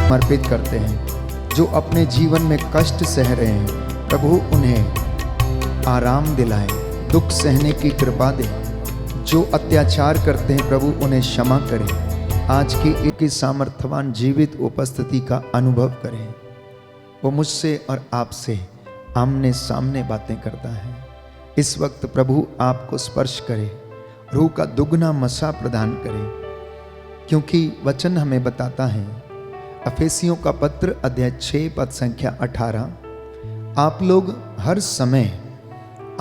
समर्पित करते हैं। जो अपने जीवन में कष्ट सह रहे हैं, प्रभु उन्हें आराम दिलाए, दुख सहने की कृपा दे। जो अत्याचार करते हैं, प्रभु उन्हें क्षमा करें। आज की एक सामर्थ्यवान जीवित उपस्थिति का अनुभव करें। वो मुझसे और आपसे आमने सामने बातें करता है। इस वक्त प्रभु आपको स्पर्श करे, रूह का दुगना मसा प्रदान करे, क्योंकि वचन हमें बताता है, अफेसियों का पत्र अध्याय 6 पद संख्या 18, आप लोग हर समय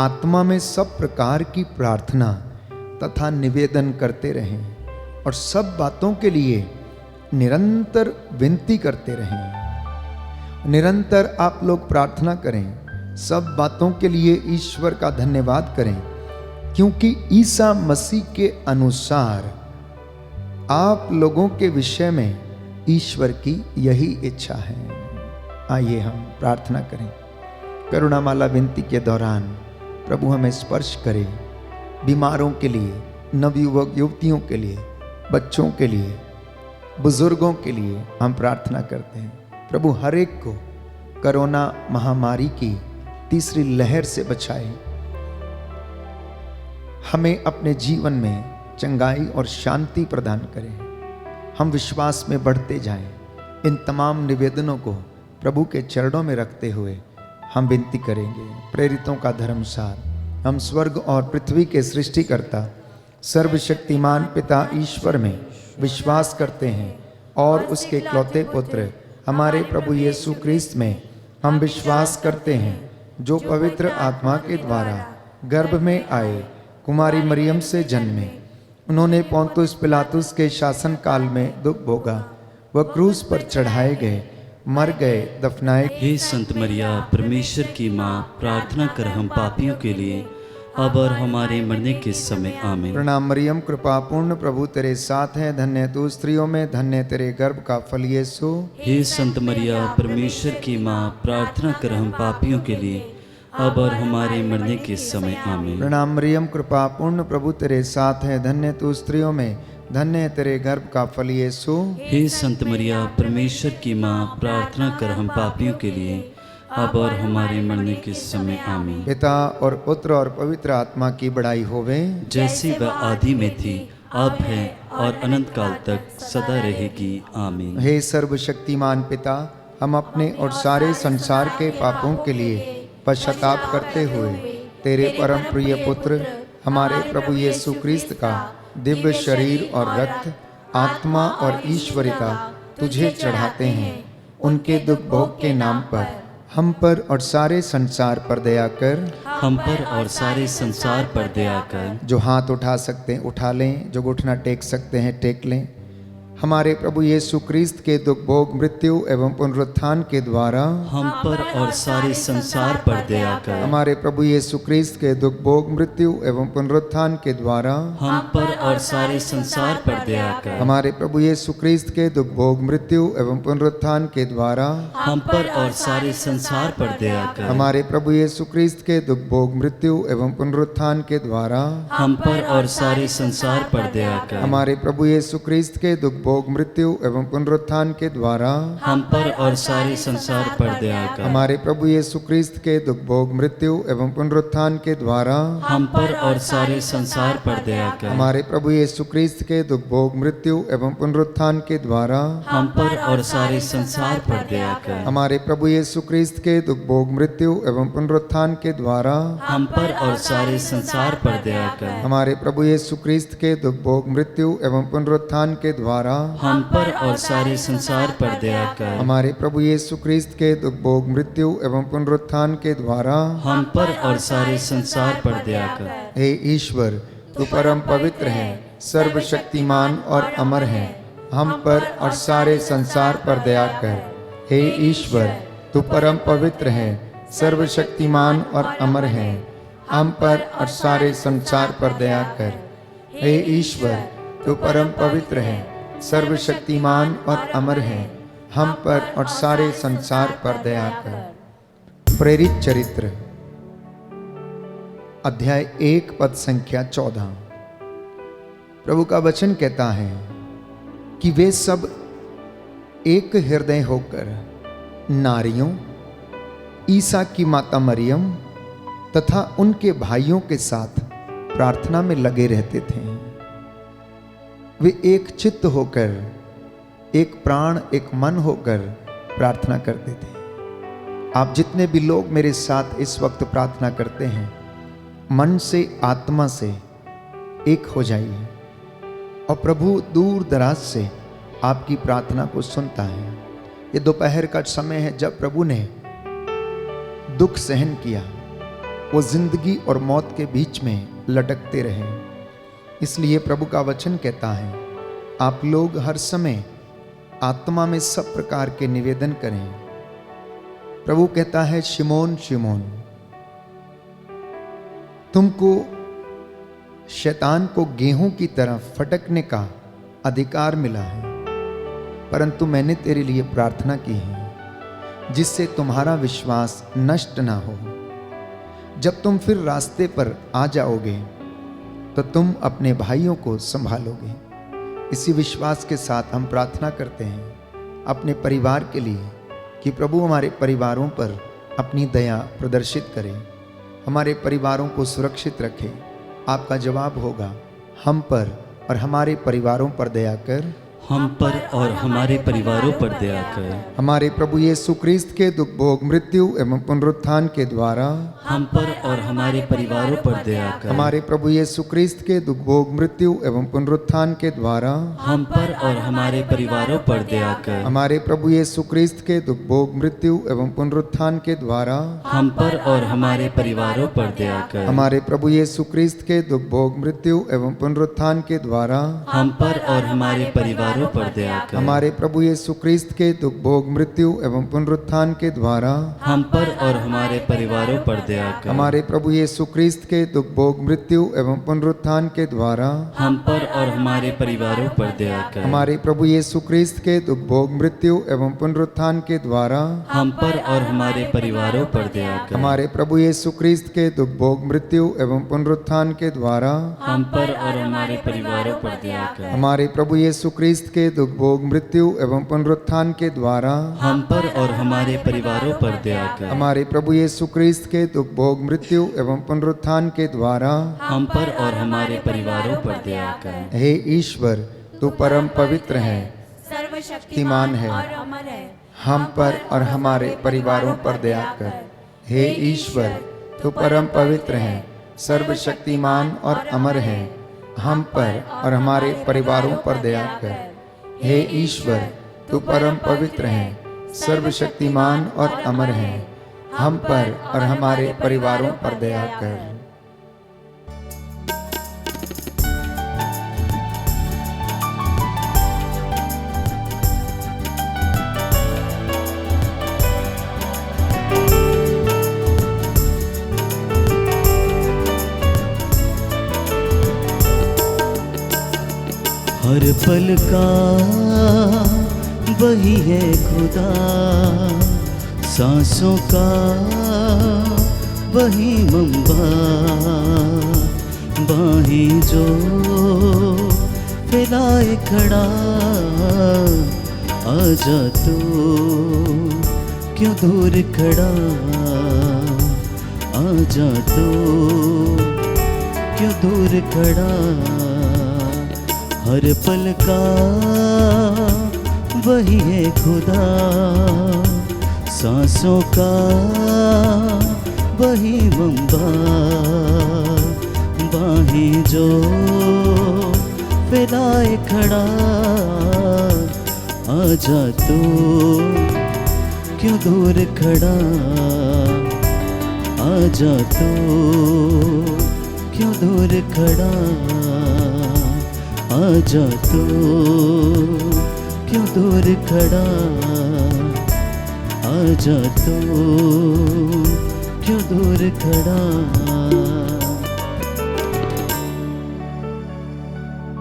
आत्मा में सब प्रकार की प्रार्थना तथा निवेदन करते रहें और सब बातों के लिए निरंतर विनती करते रहें। निरंतर आप लोग प्रार्थना करें, सब बातों के लिए ईश्वर का धन्यवाद करें, क्योंकि ईसा मसीह के अनुसार आप लोगों के विषय में ईश्वर की यही इच्छा है। आइए हम प्रार्थना करें। करुणामाला विनती के दौरान प्रभु हमें स्पर्श करे। बीमारों के लिए, नवयुवक युवतियों के लिए, बच्चों के लिए, बुजुर्गों के लिए हम प्रार्थना करते हैं। प्रभु हर एक को कोरोना महामारी की तीसरी लहर से बचाए। हमें अपने जीवन में चंगाई और शांति प्रदान करें। हम विश्वास में बढ़ते जाएं। इन तमाम निवेदनों को प्रभु के चरणों में रखते हुए हम विनती करेंगे। प्रेरितों का धर्मसार, हम स्वर्ग और पृथ्वी के सृष्टिकर्ता सर्वशक्तिमान पिता ईश्वर में विश्वास करते हैं और उसके इकलौते पुत्र हमारे प्रभु यीशु क्रिस्त में हम विश्वास करते हैं, जो पवित्र आत्मा के द्वारा गर्भ में आए, कुमारी मरियम से जन्मे। उन्होंने पोंतुस पिलातुस के शासन काल में दुख भोगा, वह क्रूस पर चढ़ाए गए, मर गए, दफनाए। हे संत मरिया परमेश्वर की माँ, प्रार्थना कर हम पापियों के लिए अब और हमारे मरने के समय आमीन। प्रणाम मरियम, कृपा पूर्ण, प्रभु तेरे साथ है, धन्य तू स्त्रियों में, धन्य तेरे गर्भ का फल यीशु। हे संत मरिया परमेश्वर की माँ, प्रार्थना कर हम पापियों के लिए अब और हमारे मरने के समय आमीन। प्रणाम मरियम, कृपा पूर्ण, प्रभु तेरे साथ है, धन्य तू स्त्रियों में, धन्य तेरे गर्भ का फल यीशु। हे संत मरिया परमेश्वर की माँ, प्रार्थना कर हम पापियों के लिए अब और हमारे मरने के समय आमीन। पिता और पुत्र और पवित्र आत्मा की बड़ाई होवे, जैसी वह आदि में थी, अब है और अनंत काल तक सदा रहेगी आमीन। हे सर्वशक्तिमान पिता, हम अपने और सारे संसार के पापों के लिए पश्चाताप करते हुए तेरे परम प्रिय पुत्र हमारे प्रभु यीशु क्रिस्त का दिव्य शरीर और रक्त, आत्मा और ईश्वरिता तुझे चढ़ाते हैं। उनके दुख भोग के नाम पर हम पर और सारे संसार पर दया कर। हम पर और सारे संसार पर दया कर। जो हाथ उठा सकते हैं उठा लें, जो घुटना टेक सकते हैं टेक लें। हमारे प्रभु यीशु क्रिस्त के दुख भोग, मृत्यु एवं पुनरुत्थान के द्वारा हम पर और सारे संसार पर दया कर। हमारे प्रभु यीशु क्रिस्त के दुख भोग, मृत्यु एवं पुनरुत्थान के द्वारा हम पर और सारे संसार पर दया कर। हमारे प्रभु यीशु क्रिस्त के दुख भोग, मृत्यु एवं पुनरुत्थान के द्वारा हम पर और सारे संसार पर दया कर। हमारे प्रभु यीशु क्रिस्त के दुख भोग, मृत्यु एवं पुनरुत्थान के द्वारा हम पर और सारे संसार पर दया कर। हमारे प्रभु यीशु क्रिस्त के दुख भोग, मृत्यु एवं पुनरुत्थान के द्वारा हम पर और सारे संसार पर दया कर। हमारे प्रभु यीशु क्रिस्त के दुख भोग, मृत्यु एवं पुनरुत्थान के द्वारा हम पर और सारे संसार पर दया कर। हमारे प्रभु यीशु क्रिस्त के दुख भोग, मृत्यु एवं पुनरुत्थान के द्वारा हम पर और सारे संसार पर दया कर। हमारे प्रभु यीशु क्रिस्त के दुख भोग, मृत्यु एवं पुनरुत्थान के द्वारा हम पर और सारे संसार पर दया कर। हमारे प्रभु यीशु क्रिस्त के दुख भोग, मृत्यु एवं पुनरुत्थान के द्वारा हम पर और सारे संसार पर दया कर। हमारे प्रभु यीशु क्रिस्त के दुख भोग, मृत्यु एवं पुनरुत्थान के द्वारा हम पर और सारे संसार पर दया कर। हे ईश्वर, तू परम पवित्र है, सर्वशक्तिमान और अमर है, हम पर और सारे संसार पर दया कर। हे ईश्वर, तू परम पवित्र है, सर्वशक्तिमान और अमर है, हम पर और सारे संसार पर दया कर। हे ईश्वर, तू परम पवित्र है, सर्वशक्तिमान और अमर है, हम पर और सारे संसार पर दया कर। प्रेरित चरित्र अध्याय 1 पद संख्या 14। प्रभु का वचन कहता है कि वे सब एक हृदय होकर नारियों, ईसा की माता मरियम तथा उनके भाइयों के साथ प्रार्थना में लगे रहते थे। वे एक चित्त होकर, एक प्राण, एक मन होकर प्रार्थना करते थे। आप जितने भी लोग मेरे साथ इस वक्त प्रार्थना करते हैं, मन से, आत्मा से एक हो जाइए और प्रभु दूर दराज से आपकी प्रार्थना को सुनता है। ये दोपहर का समय है जब प्रभु ने दुख सहन किया, वो जिंदगी और मौत के बीच में लटकते रहे। इसलिए प्रभु का वचन कहता है, आप लोग हर समय आत्मा में सब प्रकार के निवेदन करें। प्रभु कहता है, शिमोन शिमोन, तुमको शैतान को गेहूं की तरह फटकने का अधिकार मिला है, परंतु मैंने तेरे लिए प्रार्थना की है जिससे तुम्हारा विश्वास नष्ट ना हो। जब तुम फिर रास्ते पर आ जाओगे तो तुम अपने भाइयों को संभालोगे। इसी विश्वास के साथ हम प्रार्थना करते हैं अपने परिवार के लिए कि प्रभु हमारे परिवारों पर अपनी दया प्रदर्शित करे, हमारे परिवारों को सुरक्षित रखे। आपका जवाब होगा, हम पर और हमारे परिवारों पर दया कर, हम पर और हमारे परिवारों पर दया कर। हमारे प्रभु यीशु क्रिस्त के दुख भोग, मृत्यु एवं पुनरुत्थान के द्वारा हम पर और हमारे परिवारों पर दया कर। हमारे प्रभु यीशु क्रिस्त के दुख भोग, मृत्यु एवं पुनरुत्थान के द्वारा हम पर और हमारे परिवारों पर दया कर। हमारे प्रभु यीशु क्रिस्त के दुख भोग, मृत्यु एवं पुनरुत्थान के द्वारा हम पर और हमारे परिवारों पर दया कर। हमारे प्रभु यीशु क्रिस्त के दुख भोग, मृत्यु एवं पुनरुत्थान के द्वारा हम पर और हमारे परिवारों पर दया कर। हमारे प्रभु यीशु क्रिस्त के दुख भोग, मृत्यु एवं पुनरुत्थान के द्वारा हम पर और हमारे परिवारों पर दया कर। हमारे प्रभु यीशु क्रिस्त के दुख भोग, मृत्यु एवं पुनरुत्थान के द्वारा हम पर और हमारे परिवारों पर दया कर। हमारे प्रभु यीशु क्रिस्त के दुख भोग, मृत्यु एवं पुनरुत्थान के द्वारा हम पर और हमारे परिवारों पर दया कर। हमारे प्रभु यीशु क्रिस्त के दुख भोग, मृत्यु एवं पुनरुत्थान के द्वारा हम पर और हमारे परिवारों पर दया कर। हमारे प्रभु यीशु क्रिस्त के दुख भोग, मृत्यु एवं पुनरुत्थान के द्वारा हम पर और हमारे परिवारों पर दया कर। हमारे प्रभु यीशु क्रिस्त के दुख भोग, मृत्यु एवं पुनरुत्थान के द्वारा हम पर और हमारे परिवारों पर दया कर। हे ईश्वर, तू परम पवित्र है, सर्वशक्तिमान है और अमर है, हम पर और हमारे परिवारों पर दया कर। हे ईश्वर, तू परम पवित्र है, सर्वशक्तिमान और अमर है, हम पर और हमारे परिवारों पर दया कर। हे ईश्वर, तू परम पवित्र है, सर्वशक्तिमान और अमर है, हम पर और हमारे परिवारों पर दया कर। हर पल का वही है खुदा, सांसों का वही मंबा, बाहें जो फैलाए खड़ा, आजा तो क्यों दूर खड़ा, आजा तो क्यों दूर खड़ा। हर पल का वही है खुदा, सांसों का वही मंबा, बाहें जो फैलाए खड़ा, आजा तो क्यों दूर खड़ा, आजा तो क्यों दूर खड़ा, आजा तो क्यों दूर खड़ा, आजा तो क्यों दूर खड़ा।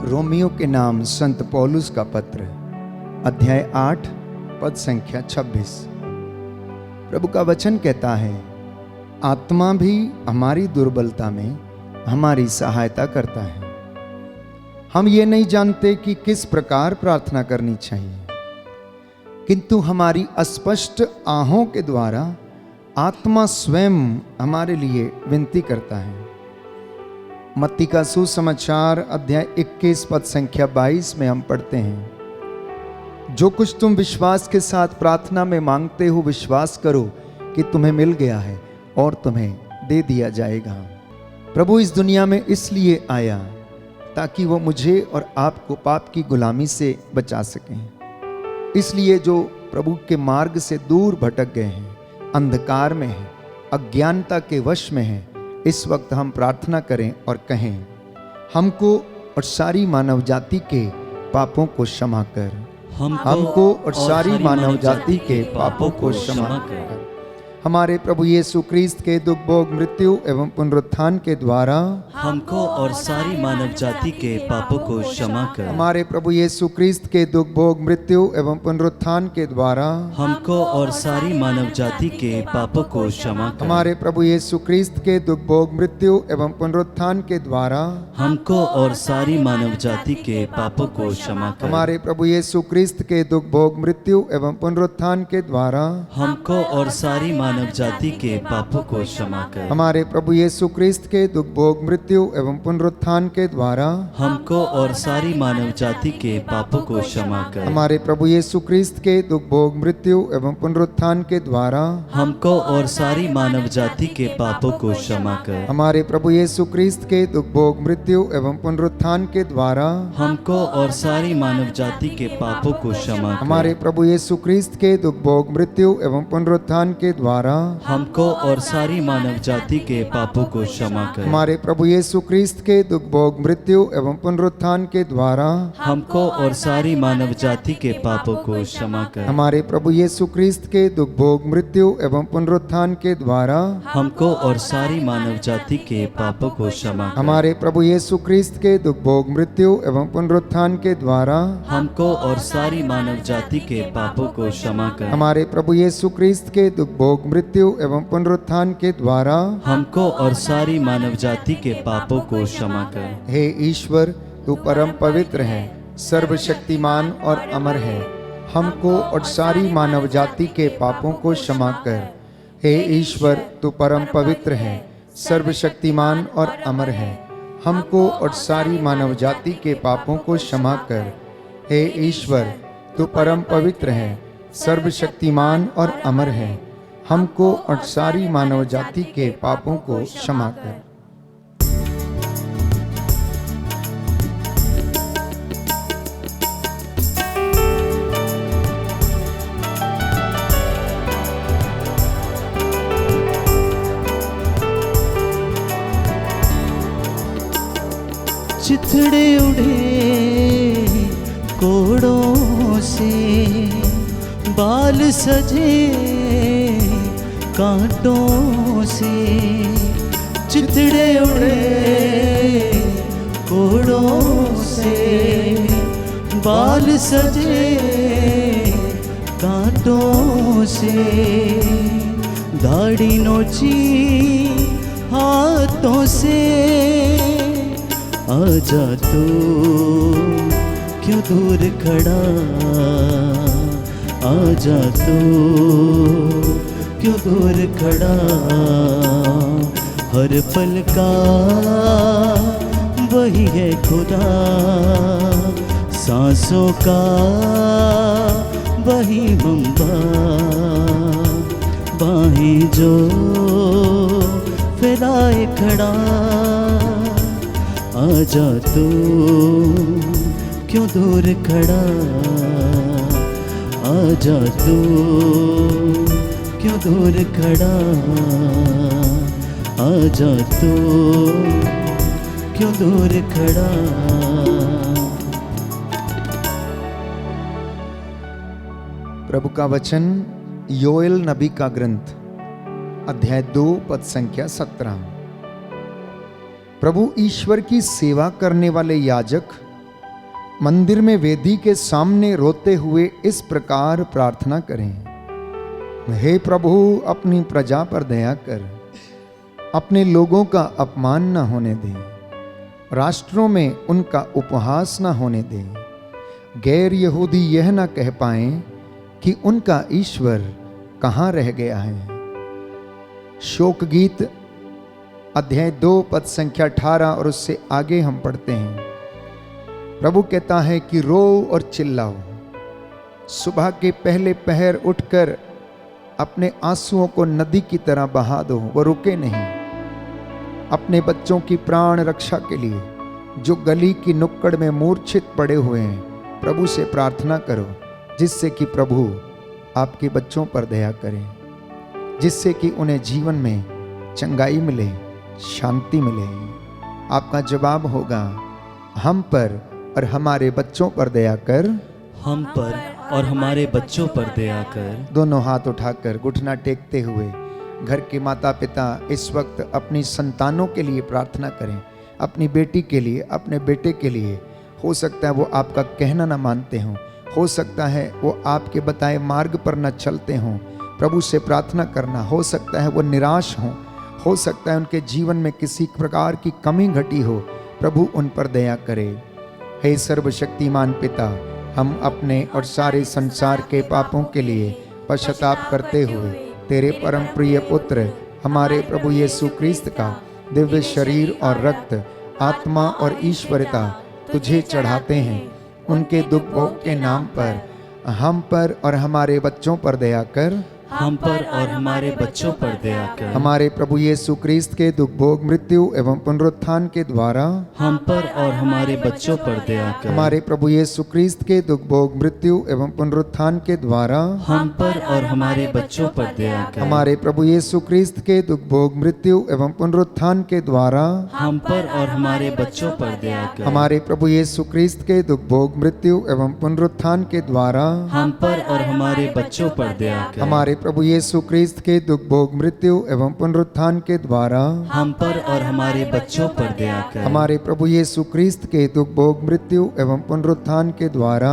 रोमियो के नाम संत पौलुस का पत्र, अध्याय 8, पद संख्या 26। प्रभु का वचन कहता है, आत्मा भी हमारी दुर्बलता में हमारी सहायता करता है। हम ये नहीं जानते कि किस प्रकार प्रार्थना करनी चाहिए, किंतु हमारी अस्पष्ट आहों के द्वारा आत्मा स्वयं हमारे लिए विनती करता है। मत्ती का सुसमाचार अध्याय 21 पद संख्या 22 में हम पढ़ते हैं, जो कुछ तुम विश्वास के साथ प्रार्थना में मांगते हो विश्वास करो कि तुम्हें मिल गया है और तुम्हें दे दिया जाएगा। प्रभु इस दुनिया में इसलिए आया ताकि वो मुझे और आपको पाप की गुलामी से बचा सकें। इसलिए जो प्रभु के मार्ग से दूर भटक गए हैं, अंधकार में हैं, अज्ञानता के वश में हैं, इस वक्त हम प्रार्थना करें और कहें, हमको और सारी मानव जाति के पापों को क्षमा कर। हमको और सारी मानव जाति के पापों को क्षमा कर। हमारे प्रभु यीशु क्रिस्त के दुख भोग मृत्यु एवं पुनरुत्थान के द्वारा हमको और सारी मानव जाति के पापों को क्षमा कर। हमारे प्रभु यीशु क्रिस्त के दुख भोग मृत्यु एवं पुनरुत्थान के द्वारा हमको और सारी मानव जाति के पापों को क्षमा कर। हमारे प्रभु यीशु क्रिस्त के दुख भोग मृत्यु एवं पुनरुत्थान के द्वारा हमको और सारी मानव जाति के पापों को क्षमा कर। हमारे प्रभु यीशु क्रिस्त के दुख भोग मृत्यु एवं पुनरुत्थान के द्वारा हमको और सारी मानव जाति के पापों को क्षमा कर। हमारे प्रभु यीशु क्रिस्त के दुख भोग मृत्यु एवं पुनरुत्थान के द्वारा हमको और सारी मानव जाति के पापों को क्षमा कर। हमारे प्रभु यीशु क्रिस्त के दुख भोग मृत्यु एवं पुनरुत्थान के द्वारा हमको और सारी मानव जाति के पापों को क्षमा कर। हमारे प्रभु यीशु क्रिस्त के दुख भोग मृत्यु एवं पुनरुत्थान के द्वारा हमको और सारी मानव जाति के पापों को क्षमा कर। हमारे प्रभु यीशु क्रिस्त के दुख भोग मृत्यु एवं पुनरुत्थान के द्वारा हमको और सारी मानव जाति के पापों को क्षमा कर। हमारे प्रभु यीशु क्रिस्त के दुख भोग मृत्यु एवं पुनरुत्थान के द्वारा हमको और सारी मानव जाति के पापों को क्षमा कर। हमारे प्रभु यीशु क्रिस्त के दुख भोग मृत्यु एवं पुनरुत्थान के द्वारा हमको और सारी मानव जाति के पापों को क्षमा कर। हमारे प्रभु यीशु क्रिस्त के दुख भोग मृत्यु एवं पुनरुत्थान के द्वारा हमको और सारी मानव जाति के पापों को क्षमा कर। हमारे प्रभु यीशु क्रिस्त के दुख भोग मृत्यु एवं पुनरुत्थान के द्वारा हमको और सारी मानव जाति के पापों को क्षमा कर। हे ईश्वर, तू परम पवित्र है, सर्वशक्तिमान और अमर है, हमको और सारी मानव जाति के पापों को क्षमा कर। हे ईश्वर, तू परम पवित्र है, सर्वशक्तिमान और अमर है, हमको और सारी मानव जाति के पापों को क्षमा कर। हे ईश्वर, तू परम पवित्र है, सर्वशक्तिमान और अमर है, हमको और सारी मानव जाति के पापों को क्षमा कर। चिथड़े उड़े कोड़ों से, बाल सजे कांटों से, चिथड़े उड़े कोड़ों से, बाल सजे कांटों से, दाढ़ी नोची हाथों से, आजा तू क्यों दूर खड़ा, आजा तू क्यों दूर खड़ा, हर पल का वही है खुदा, सांसों का वही मंबा, बाहें जो फैलाए खड़ा, आजा तू क्यों दूर खड़ा, आजा तू क्यों दूर खड़ा, आजा तू क्यों दूर खड़ा। प्रभु का वचन योएल नबी का ग्रंथ अध्याय 2 पद संख्या 17। प्रभु ईश्वर की सेवा करने वाले याजक मंदिर में वेदी के सामने रोते हुए इस प्रकार प्रार्थना करें, हे प्रभु, अपनी प्रजा पर दया कर, अपने लोगों का अपमान न होने दे, राष्ट्रों में उनका उपहास न होने दे, गैर यहूदी यह न कह पाएं कि उनका ईश्वर कहाँ रह गया है। शोक गीत अध्याय 2 पद संख्या 18 और उससे आगे हम पढ़ते हैं। प्रभु कहता है कि रो और चिल्लाओ, सुबह के पहले पहर उठकर अपने आंसुओं को नदी की तरह बहा दो, वो रुके नहीं। अपने बच्चों की प्राण रक्षा के लिए जो गली की नुक्कड़ में मूर्छित पड़े हुए हैं, प्रभु से प्रार्थना करो, जिससे कि प्रभु आपके बच्चों पर दया करें, जिससे कि उन्हें जीवन में चंगाई मिले, शांति मिले। आपका जवाब होगा, हम पर और हमारे बच्चों पर दया कर। हम पर और हमारे बच्चों पर दया कर। दोनों हाथ उठाकर घुटना टेकते हुए घर के माता पिता इस वक्त अपनी संतानों के लिए प्रार्थना करें, अपनी बेटी के लिए, अपने बेटे के लिए। हो सकता है वो आपका कहना ना मानते हों, हो सकता है वो आपके बताए मार्ग पर न चलते हों। प्रभु से प्रार्थना करना, हो सकता है वो निराश हों, हो सकता है उनके जीवन में किसी प्रकार की कमी घटी हो। प्रभु उन पर दया करे। हे सर्वशक्तिमान पिता, हम अपने और सारे संसार के पापों के लिए पश्चाताप करते हुए तेरे परम प्रिय पुत्र हमारे प्रभु यीशु क्रिस्त का दिव्य शरीर और रक्त, आत्मा और ईश्वरता तुझे चढ़ाते हैं। उनके दुख भोग के नाम पर हम पर और हमारे बच्चों पर दया कर। हम पर और हमारे बच्चों पर दया कर। हमारे प्रभु यीशु क्रिस्त के दुख भोग, मृत्यु एवं पुनरुत्थान के द्वारा हम पर और हमारे बच्चों पर दया कर। हमारे प्रभु यीशु क्रिस्त के दुख भोग, मृत्यु एवं पुनरुत्थान के द्वारा हम पर और हमारे बच्चों पर दया कर। हमारे प्रभु यीशु क्रिस्त के दुख भोग, मृत्यु एवं पुनरुत्थान के द्वारा हम पर और हमारे बच्चों पर दया कर। हमारे प्रभु यीशु क्रिस्त के दुख भोग, मृत्यु एवं पुनरुत्थान के द्वारा हम पर और हमारे बच्चों पर दया कर। हमारे प्रभु यीशु क्रिस्त के दुख भोग, मृत्यु एवं पुनरुत्थान के द्वारा हम पर और हमारे बच्चों पर दया कर। हमारे प्रभु यीशु क्रिस्त के दुख भोग, मृत्यु एवं पुनरुत्थान के द्वारा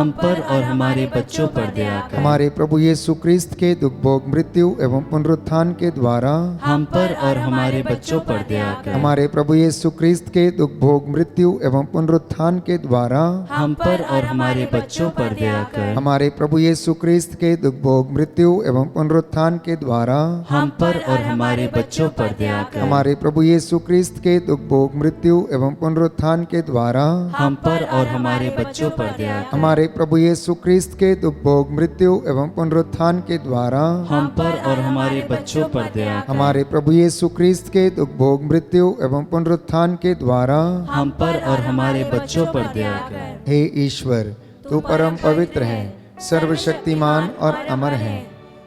हम पर और हमारे बच्चों पर दया कर। हमारे प्रभु यीशु क्रिस्त के दुख भोग, मृत्यु एवं पुनरुत्थान के द्वारा हम पर और हमारे बच्चों पर दया कर। हमारे प्रभु यीशु क्रिस्त के दुख भोग, मृत्यु एवं पुनरुत्थान के द्वारा हम पर और हमारे बच्चों पर दया कर। हमारे प्रभु यीशु क्रिस्त के दुख भोग, मृत्यु एवं पुनरुत्थान के द्वारा हम पर और हमारे बच्चों पर दया कर। हमारे प्रभु यीशु क्रिस्त के दुख भोग, मृत्यु एवं पुनरुत्थान के द्वारा हम पर और हमारे बच्चों पर दया कर। हमारे प्रभु यीशु क्रिस्त के दुख भोग, मृत्यु एवं पुनरुत्थान के द्वारा हम पर और हमारे बच्चों पर दया कर। हमारे प्रभु यीशु क्रिस्त के दुख भोग, मृत्यु एवं पुनरुत्थान के द्वारा हम पर और हमारे बच्चों पर दया कर। हे ईश्वर, तू परम पवित्र है, सर्वशक्तिमान और अमर है।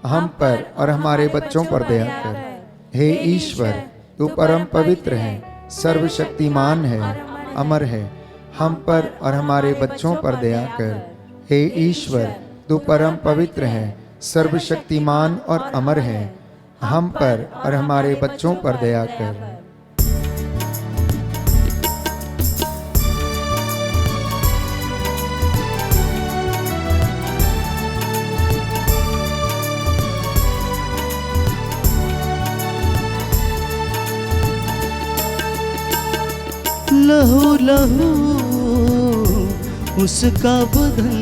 हम पर और हमारे बच्चों पर दया कर। हे ईश्वर, तू परम पवित्र है, सर्वशक्तिमान है, अमर है। हम पर और हमारे बच्चों पर दया कर। हे ईश्वर, तू परम पवित्र है, सर्वशक्तिमान और अमर है। हम पर और हमारे बच्चों पर दया कर। लहू लहू उसका बदन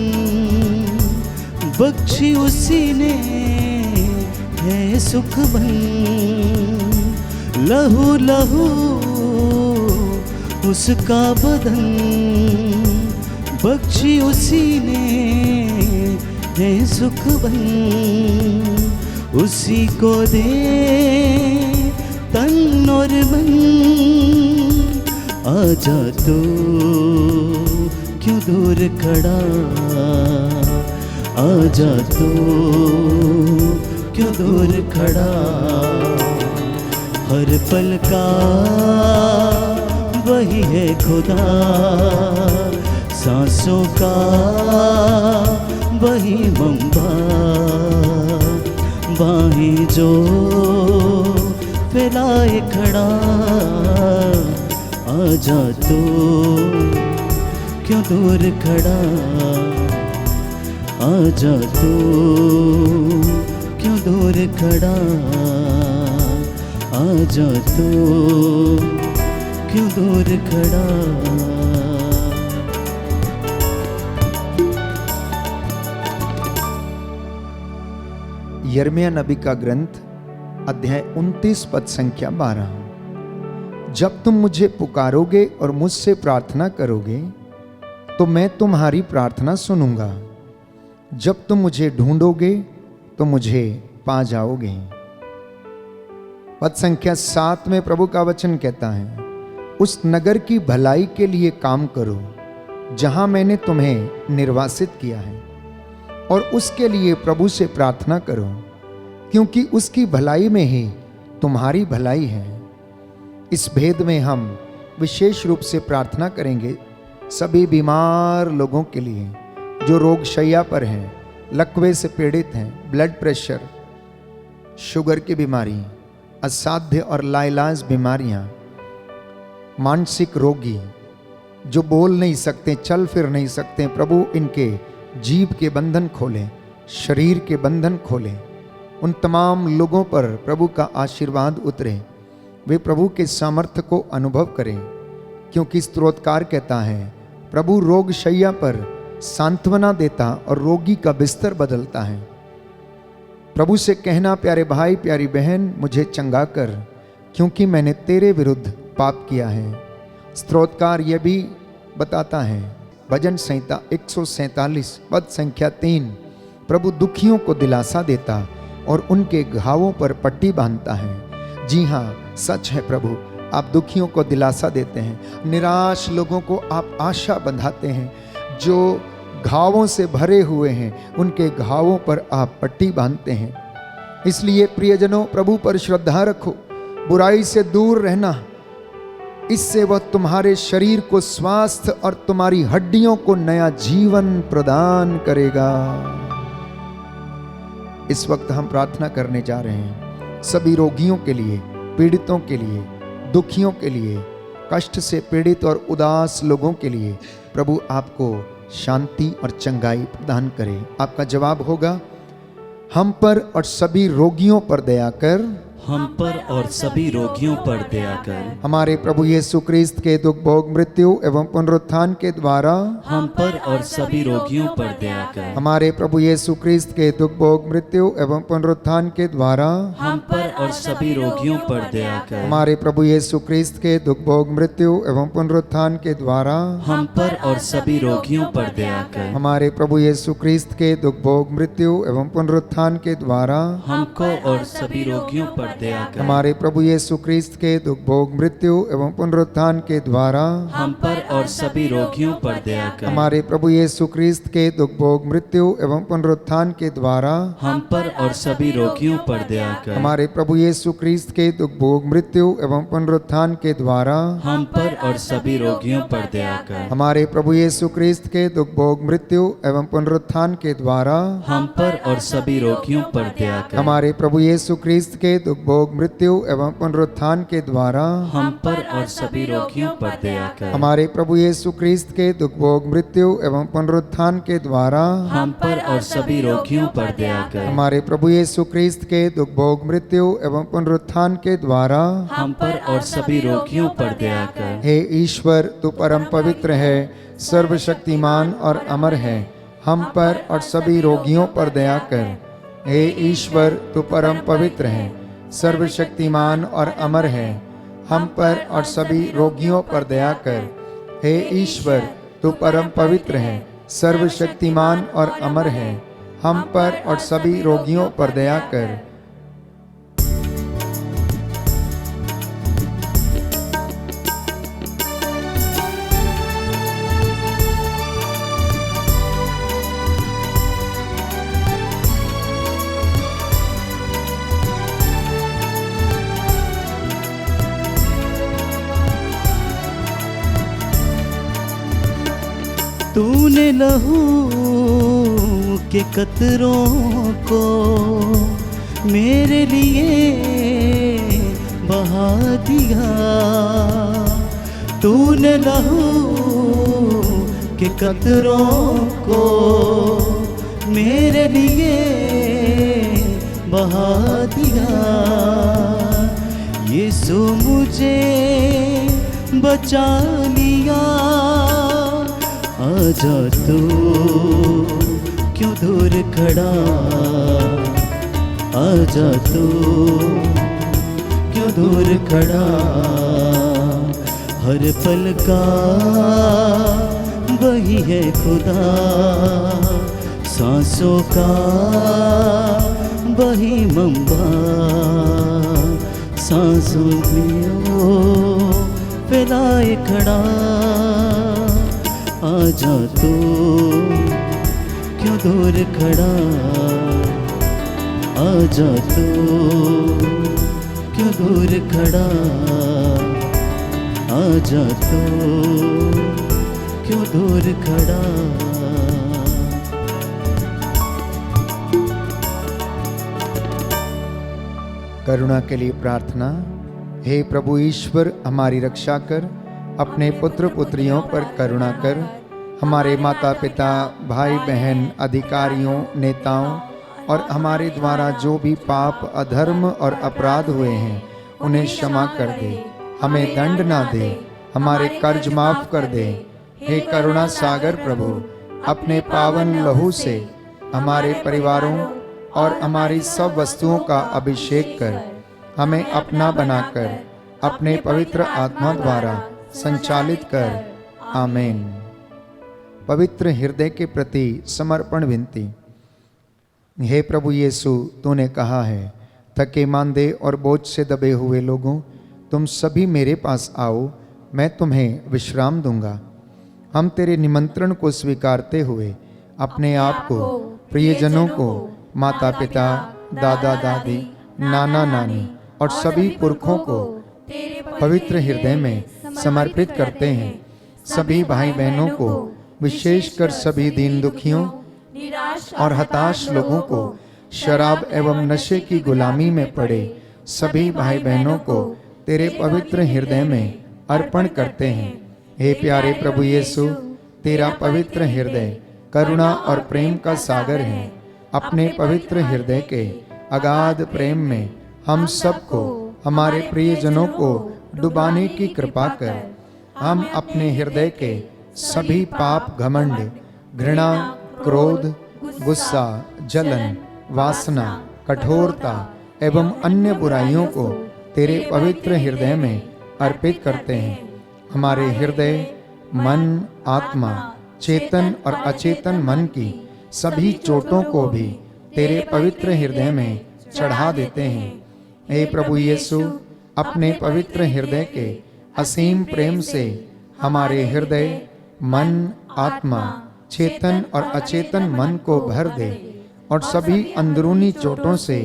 बख्शी उसी ने है सुख बन। लहू लहू उसका बदन बख्शी उसी ने है सुख बन। उसी को दे तन और मन, आजा तो क्यों दूर खड़ा, आजा तो क्यों दूर खड़ा। हर पल का वही है खुदा, सांसों का वही मंबा। बाहें जो फैलाए खड़ा, आजा तो क्यों दूर खड़ा, आजा तो क्यों दूर खड़ा, आजा तो क्यों दूर खड़ा। यिर्मयाह नबी का ग्रंथ अध्याय 29 पद संख्या 12। जब तुम मुझे पुकारोगे और मुझसे प्रार्थना करोगे तो मैं तुम्हारी प्रार्थना सुनूंगा। जब तुम मुझे ढूंढोगे तो मुझे पा जाओगे। पद संख्या 7 में प्रभु का वचन कहता है, उस नगर की भलाई के लिए काम करो जहां मैंने तुम्हें निर्वासित किया है, और उसके लिए प्रभु से प्रार्थना करो, क्योंकि उसकी भलाई में ही तुम्हारी भलाई है। इस भेद में हम विशेष रूप से प्रार्थना करेंगे सभी बीमार लोगों के लिए जो रोग शैया पर हैं, लकवे से पीड़ित हैं, ब्लड प्रेशर, शुगर की बीमारी, असाध्य और लाइलाज बीमारियां, मानसिक रोगी जो बोल नहीं सकते, चल फिर नहीं सकते, प्रभु इनके जीभ के बंधन खोलें, शरीर के बंधन खोलें। उन तमाम लोगों पर प्रभु का आशीर्वाद उतरे, वे प्रभु के सामर्थ्य को अनुभव करें, क्योंकि स्तोत्रकार कहता है, प्रभु रोग शैया पर सांत्वना देता और रोगी का बिस्तर बदलता है। प्रभु से कहना, प्यारे भाई प्यारी बहन, मुझे चंगा कर, क्योंकि मैंने तेरे विरुद्ध पाप किया है। स्तोत्रकार यह भी बताता है, भजन संहिता 147 पद संख्या 3, प्रभु दुखियों को दिलासा देता और उनके घावों पर पट्टी बांधता है। जी हाँ, सच है प्रभु, आप दुखियों को दिलासा देते हैं, निराश लोगों को आप आशा बंधाते हैं, जो घावों से भरे हुए हैं उनके घावों पर आप पट्टी बांधते हैं। इसलिए प्रियजनों, प्रभु पर श्रद्धा रखो, बुराई से दूर रहना, इससे वह तुम्हारे शरीर को स्वास्थ्य और तुम्हारी हड्डियों को नया जीवन प्रदान करेगा। इस वक्त हम प्रार्थना करने जा रहे हैं सभी रोगियों के लिए, पीड़ितों के लिए, दुखियों के लिए, कष्ट से पीड़ित और उदास लोगों के लिए प्रभु आपको शांति और चंगाई प्रदान करे। आपका जवाब होगा, हम पर और सभी रोगियों पर दया कर, हम पर और सभी रोगियों पर दया कर। हमारे प्रभु यीशु क्रिस्त के दुख भोग मृत्यु एवं पुनरुत्थान के द्वारा हम पर और सभी रोगियों पर दया कर। हमारे प्रभु यीशु क्रिस्त के दुख भोग मृत्यु एवं पुनरुत्थान के द्वारा हम पर और सभी रोगियों पर दया कर। हमारे प्रभु यीशु क्रिस्त के दुख भोग मृत्यु एवं पुनरुत्थान के द्वारा हम पर और सभी रोगियों पर दया कर। हमारे प्रभु यीशु क्रिस्त के दुख भोग मृत्यु एवं पुनरुत्थान के द्वारा हमको और सभी रोगियों पर दया कर। हमारे प्रभु यीशु क्रिस्त के दुख भोग मृत्यु एवं पुनरुत्थान के द्वारा हम पर और सभी रोगियों पर दया कर। हमारे प्रभु यीशु क्रिस्त के दुख भोग मृत्यु एवं पुनरुत्थान के द्वारा हम पर और सभी रोगियों पर दया कर। हमारे प्रभु यीशु क्रिस्त के दुख भोग मृत्यु एवं पुनरुत्थान के द्वारा हम पर और सभी रोगियों पर दया कर। हमारे प्रभु यीशु क्रिस्त के दुख भोग मृत्यु एवं पुनरुत्थान के द्वारा हम पर और सभी रोगियों पर दया कर। हमारे प्रभु यीशु क्रिस्त के दुख भोग मृत्यु एवं पुनरुत्थान के द्वारा हम पर और सभी रोगियों पर दया कर। हमारे प्रभु यीशु क्रिस्त के दुख भोग मृत्यु एवं पुनरुत्थान के द्वारा हम पर और सभी रोगियों पर दया कर। हमारे प्रभु यीशु क्रिस्त के दुख भोग मृत्यु एवं पुनरुत्थान के द्वारा हम पर और सभी रोगियों पर दया कर। हे ईश्वर, तू परम पवित्र है, सर्वशक्तिमान और अमर है, हम पर और सभी रोगियों पर दया कर। हे ईश्वर, तू परम पवित्र है, सर्वशक्तिमान और अमर है, हम पर और सभी रोगियों पर दया कर। हे ईश्वर, तू परम पवित्र है, सर्वशक्तिमान और अमर है, हम पर और सभी रोगियों पर दया कर। तूने लहू के कतरों को मेरे लिए बहा दिया। तूने लहू के कतरों को मेरे लिए बहा दिया। यीशु मुझे बचा लिया। आजा तू क्यों दूर खड़ा, आजा तू क्यों दूर खड़ा, हर पल का वही है खुदा, सांसों का वही मंबा, सांसों में फैलाए खड़ा, आजा तू क्यों दूर खड़ा, आजा तू क्यों दूर खड़ा, आजा तू क्यों दूर खड़ा। करुणा के लिए प्रार्थना। हे प्रभु ईश्वर, हमारी रक्षा कर, अपने पुत्र पुत्रियों पर करुणा कर, हमारे माता पिता, भाई बहन, अधिकारियों, नेताओं और हमारे द्वारा जो भी पाप, अधर्म और अपराध हुए हैं उन्हें क्षमा कर दे, हमें दंड ना दे, हमारे कर्ज माफ कर दे। हे करुणा सागर प्रभु, अपने पावन लहू से हमारे परिवारों और हमारी सब वस्तुओं का अभिषेक कर, हमें अपना बनाकर अपने पवित्र आत्मा द्वारा संचालित कर। आमीन। पवित्र हृदय के प्रति समर्पण विनती। हे प्रभु यीशु, तूने कहा है, थके मांदे और बोझ से दबे हुए लोगों, तुम सभी मेरे पास आओ, मैं तुम्हें विश्राम दूंगा। हम तेरे निमंत्रण को स्वीकारते हुए अपने आप को, प्रियजनों को, माता पिता, दादा दादी, नाना नानी और सभी पुरखों को पवित्र हृदय में समर्पित करते हैं। सभी भाई बहनों को, विशेषकर सभी दीन दुखियों और हताश लोगों को, शराब एवं नशे की गुलामी में पड़े सभी भाई बहनों को तेरे पवित्र हृदय में अर्पण करते हैं। हे प्यारे प्रभु यीशु, तेरा पवित्र हृदय करुणा और प्रेम का सागर है। अपने पवित्र हृदय के अगाध प्रेम में हम सबको, हमारे प्रियजनों को डुबाने की कृपा कर। हम अपने हृदय के सभी पाप, घमंड, घृणा, क्रोध, गुस्सा, जलन, वासना, कठोरता एवं अन्य बुराइयों को तेरे पवित्र हृदय में अर्पित करते हैं। हमारे हृदय, मन, आत्मा, चेतन और अचेतन मन की सभी चोटों को भी तेरे पवित्र हृदय में चढ़ा देते हैं। हे प्रभु यीशु, अपने पवित्र हृदय के असीम प्रेम से हमारे हृदय, मन, आत्मा, चेतन और अचेतन मन को भर दे और सभी अंदरूनी चोटों से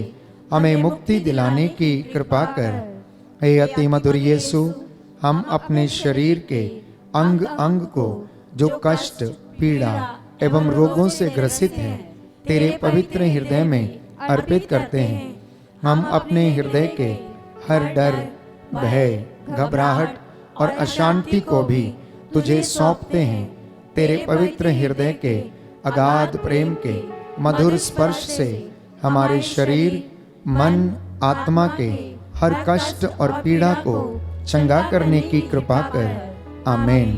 हमें मुक्ति दिलाने की कृपा कर। हे अति मधुर यीशु, हम अपने शरीर के अंग अंग को जो कष्ट, पीड़ा एवं रोगों से ग्रसित हैं, तेरे पवित्र हृदय में अर्पित करते हैं। हम अपने हृदय के हर डर, भय, घबराहट और अशांति को भी तुझे सौंपते हैं। तेरे पवित्र हृदय के अगाध प्रेम के मधुर स्पर्श से हमारे शरीर, मन, आत्मा के हर कष्ट और पीड़ा को चंगा करने की कृपा कर। आमीन।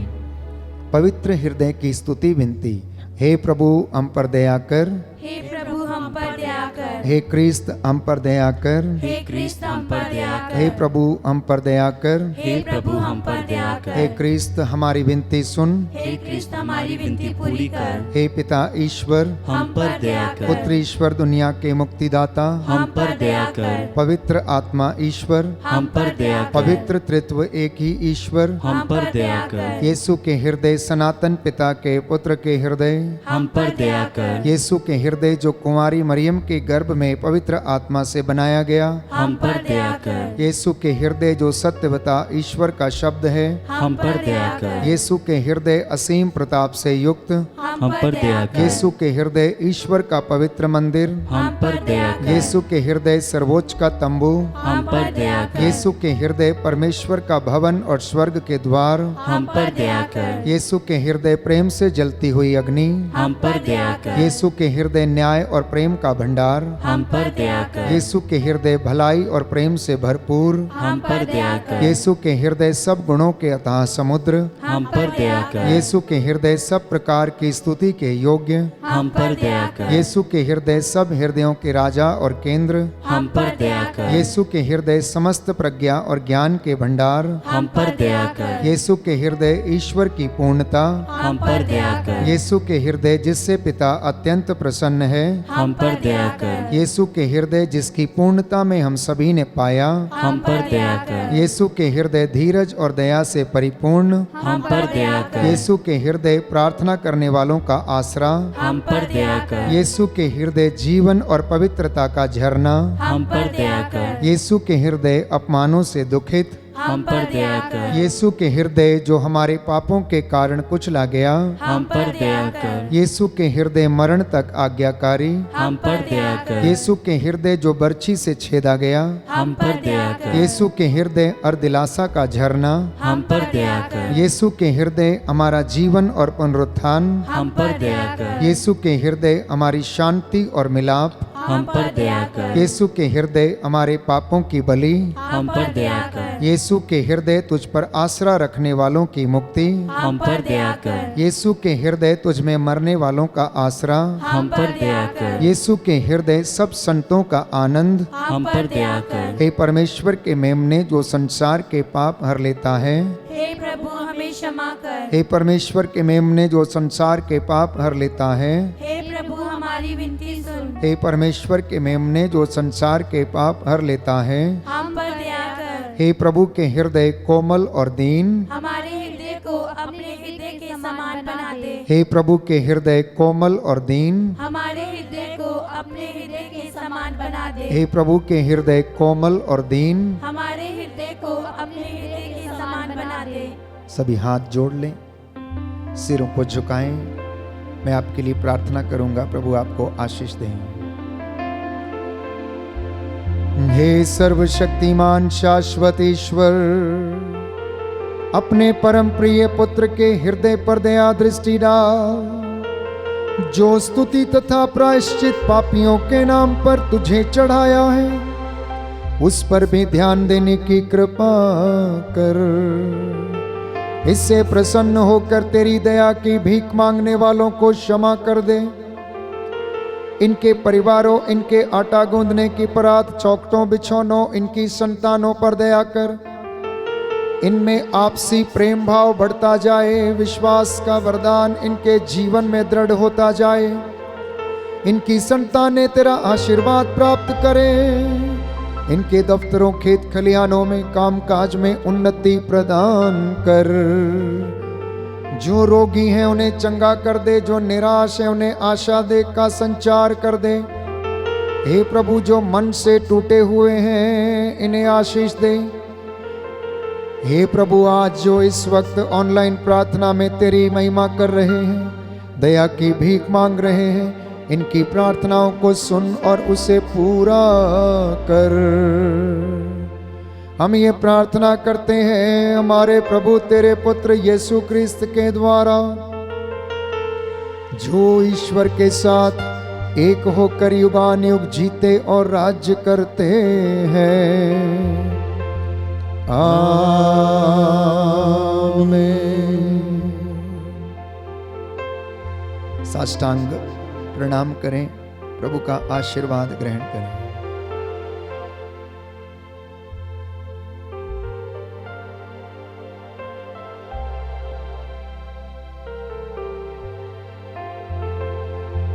पवित्र हृदय की स्तुति विनती। हे प्रभु, हम पर दया कर। हे प्रभु, हम पर दया कर। हे क्रिस्त, हम पर दया कर। हे क्रिस्त, हम पर दया कर। हे प्रभु, हम पर दया कर। हे प्रभु, हम पर दया कर। हे क्रिस्त, हमारी विनती सुन। हे क्रिस्त, हमारी विनती पूरी कर। हे पिता ईश्वर, हम पर दया कर। पुत्र ईश्वर, दुनिया के मुक्तिदाता, हम पर दया कर। पवित्र आत्मा ईश्वर, हम पर दया कर। पवित्र त्रित्व एक ही ईश्वर, हम पर दया कर। यीशु के हृदय, सनातन पिता के पुत्र के हृदय, हम पर दया कर। यीशु के हृदय जो कुंवारी मरियम के गर्भ में पवित्र आत्मा से बनाया गया, हम पर दया कर। यीशु के हृदय जो सत्यवता ईश्वर का शब्द है, हम पर दया कर। यीशु के हृदय असीम प्रताप से युक्त, हम पर दया कर। यीशु के हृदय ईश्वर का पवित्र मंदिर, हम पर दया कर। यीशु के हृदय सर्वोच्च का तंबू, हम पर दया कर। यीशु के हृदय परमेश्वर का भवन और स्वर्ग के द्वार, हम पर दया कर। यीशु के हृदय प्रेम से जलती हुई अग्नि, हम पर दया कर। यीशु के हृदय न्याय और प्रेम का भंडार, हम पर दया कर। यीशु के हृदय भलाई और प्रेम से भरपूर, हम पर दया कर। यीशु के हृदय सब गुणों के अथाह समुद्र, हम पर दया कर। यीशु के हृदय सब प्रकार की स्तुति के योग्य, हम पर दया कर। यीशु के हृदय सब हृदयों के राजा और केंद्र, हम पर दया कर। यीशु के हृदय समस्त प्रज्ञा और ज्ञान के भंडार, हम पर दया कर। यीशु के हृदय ईश्वर की पूर्णता, हम पर दया कर। यीशु के हृदय जिससे पिता अत्यंत प्रसन्न है, हम पर दया कर। यीशु के हृदय जिसकी पूर्णता में हम सभी ने पाया, हम पर दया कर। यीशु के हृदय धीरज और दया से परिपूर्ण, हम पर दया कर। यीशु के हृदय प्रार्थना करने वालों का आसरा, हम पर दया कर। यीशु के हृदय जीवन और पवित्रता का झरना, हम पर दया कर। यीशु के हृदय अपमानों से दुखित, हम पर दया कर। यीशु के हृदय जो हमारे पापों के कारण कुचला गया, हम पर दया कर। यीशु के हृदय मरण तक आज्ञाकारी, हम पर दया कर। यीशु के हृदय जो बर्छी से छेदा गया, हम पर दया कर। यीशु के हृदय अर्दिलासा का झरना, हम पर दया कर। यीशु के हृदय हमारा जीवन और पुनरुत्थान, हम पर दया कर। यीशु के हृदय हमारी शांति और मिलाप, हम पर दया कर। यीशु के हृदय हमारे पापों की बलि, हम पर दया कर। यीशु के हृदय तुझ पर आसरा रखने वालों की मुक्ति, हम पर दया कर। यीशु के हृदय तुझ में मरने वालों का आसरा, हम पर दया कर। यीशु के हृदय सब संतों का आनंद, हम पर दया कर। हे परमेश्वर के मेमने जो संसार के पाप हर लेता है, हे प्रभु हमें क्षमा कर। हे परमेश्वर के मेमने जो संसार के पाप हर लेता है, हे प्रभु हमारी विनती सुन। हे परमेश्वर के मेमने जो संसार के पाप हर लेता है, हम पर दया कर। हे प्रभु के हृदय कोमल और दीन, हमारे हृदय को अपने हृदय के समान बना दे। हे प्रभु के हृदय कोमल और दीन, हमारे हृदय को अपने हृदय के समान बना दे। हे प्रभु के हृदय कोमल और दीन। हमारे हृदय को अपने हृदय के समान बना दे। सभी हाथ जोड़ लें, सिरों को झुकाएं। मैं आपके लिए प्रार्थना करूंगा, प्रभु आपको आशीष दें। हे सर्वशक्तिमान शाश्वत ईश्वर, अपने परम प्रिय पुत्र के हृदय पर दया दृष्टि डाल, जो स्तुति तथा प्रायश्चित पापियों के नाम पर तुझे चढ़ाया है, उस पर भी ध्यान देने की कृपा कर। इससे प्रसन्न होकर तेरी दया की भीख मांगने वालों को क्षमा कर दे। इनके परिवारों, इनके आटा गूंदने की परात, चौखटों, बिछौनों, इनकी संतानों पर दया कर। इनमें आपसी प्रेम भाव बढ़ता जाए, विश्वास का वरदान इनके जीवन में दृढ़ होता जाए। इनकी संतानें तेरा आशीर्वाद प्राप्त करें। इनके दफ्तरों, खेत खलिहानों में, कामकाज में उन्नति प्रदान कर। जो रोगी हैं उन्हें चंगा कर दे, जो निराश है उन्हें आशा दे का संचार कर दे। हे प्रभु, जो मन से टूटे हुए हैं इन्हें आशीष दे। हे प्रभु, आज जो इस वक्त ऑनलाइन प्रार्थना में तेरी महिमा कर रहे हैं, दया की भीख मांग रहे हैं, इनकी प्रार्थनाओं को सुन और उसे पूरा कर। हम ये प्रार्थना करते हैं हमारे प्रभु तेरे पुत्र यीशु क्रिस्त के द्वारा, जो ईश्वर के साथ एक होकर युगानुयुग जीते और राज्य करते हैं। आमीन। साष्टांग प्रणाम करें, प्रभु का आशीर्वाद ग्रहण करें।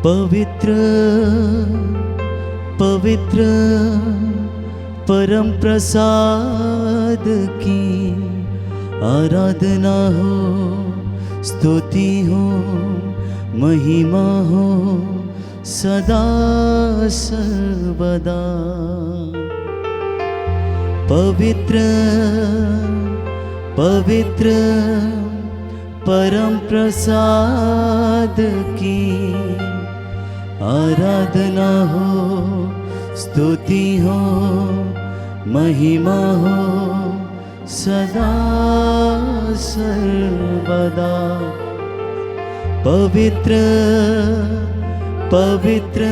पवित्र पवित्र परम प्रसाद की आराधना हो, स्तुति हो, महिमा हो सदा सर्वदा। पवित्र पवित्र परम प्रसाद की आराधना हो, स्तुति हो, महिमा हो सदा सर्वदा। पवित्र पवित्र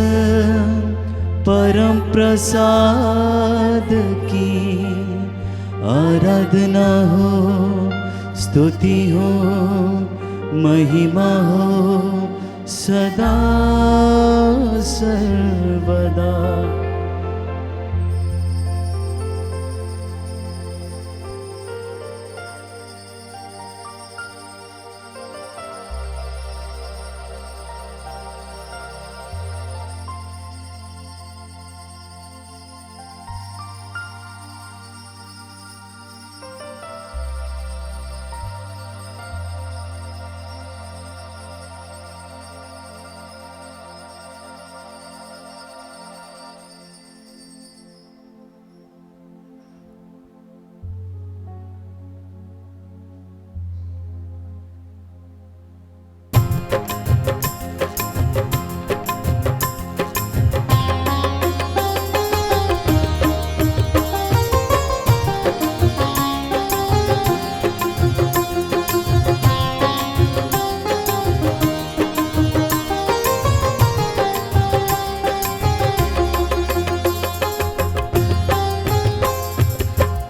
परम प्रसाद की आराधना हो, स्तुति हो, महिमा हो सदा सर्वदा।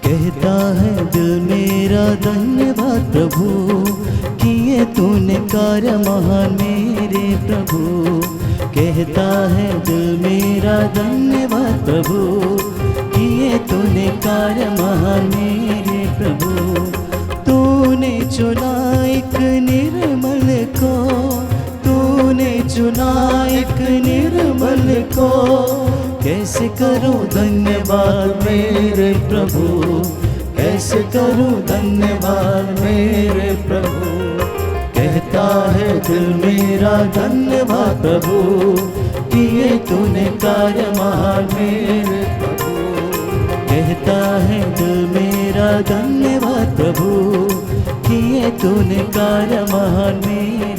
कहता है दिल मेरा धन्यवाद प्रभु, किए तूने कार्य महान मेरे प्रभु। कहता है दिल मेरा धन्यवाद प्रभु, किए तूने कार्य महान मेरे प्रभु। तूने चुना एक निर्मल को, तूने चुना एक निर्मल को, कैसे करूं धन्यवाद मेरे प्रभु, कैसे करूं धन्यवाद मेरे प्रभु। कहता है दिल मेरा धन्यवाद प्रभु, किए तूने कार्य महान मेरे प्रभु। कहता है दिल मेरा धन्यवाद प्रभु, किए तूने कार्य महान मेरे